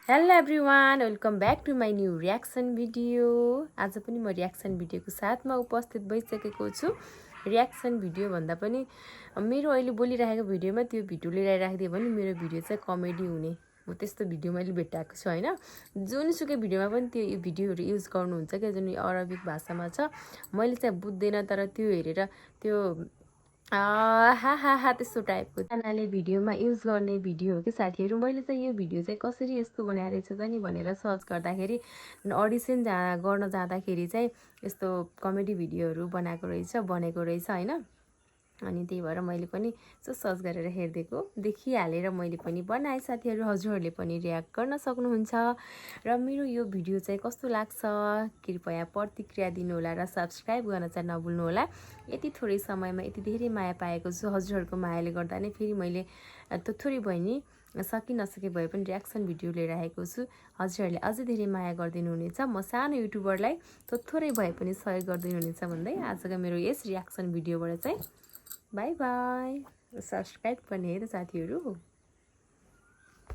Hello everyone, welcome back to my new reaction video. आज पनि म रियाक्सन भिडियोको साथमा उपस्थित भइसकेको छु। रियाक्सन भिडियो भन्दा पनि मेरो अहिले बोलिरहेको भिडियोमा त्यो भिडियो लिएर राखिदियो भने मेरो भिडियो चाहिँ कमेडी हुने हो, त्यस्तो भिडियो मैले भेटाएको छु होइन। जुनसुकै भिडियोमा पनि त्यो भिडियोहरू युज गर्नुहुन्छ क्या, जुन अरबिक भाषामा छ। मैले चाहिँ बुझ्दैन, तर त्यो हेरेर त्यो हा हा हा त्यस्तो टाइपको चानाले भिडियोमा युज गर्ने भिडियो हो कि साथीहरू। मैले चाहिँ यो भिडियो चाहिँ कसरी यस्तो बनाएर रहेछ त नि भनेर सर्च गर्दाखेरि अडिसन गर्न जाँदाखेरि चाहिँ यस्तो कमेडी भिडियोहरू बनेको रहेछ होइन। अनि त्यही भएर मैले पनि यसो सर्च गरेर हेरिदिएको, देखिहालेर मैले पनि बनाएँ। साथीहरू हजुरहरूले पनि रियाक्ट गर्न सक्नुहुन्छ। र मेरो यो भिडियो चाहिँ कस्तो लाग्छ कृपया प्रतिक्रिया दिनुहोला र सब्सक्राइब गर्न चाहिँ नभुल्नुहोला। यति थोरै समयमा यति धेरै माया पाएको छु, हजुरहरूको मायाले गर्दा नै फेरि मैले थोरै भए नि सकि नसके भए पनि रियाक्सन भिडियो लिएर आएको छु। हजुरहरूले अझै धेरै माया गरिदिनु हुनेछ, म सानो युट्युबरलाई थोरै भए पनि सहयोग गरिदिनु हुनेछ भन्दै आजको मेरो यस रियाक्सन भिडियोबाट चाहिँ बाई बाई। सब्सक्राइब गर्ने है त साथीहरू।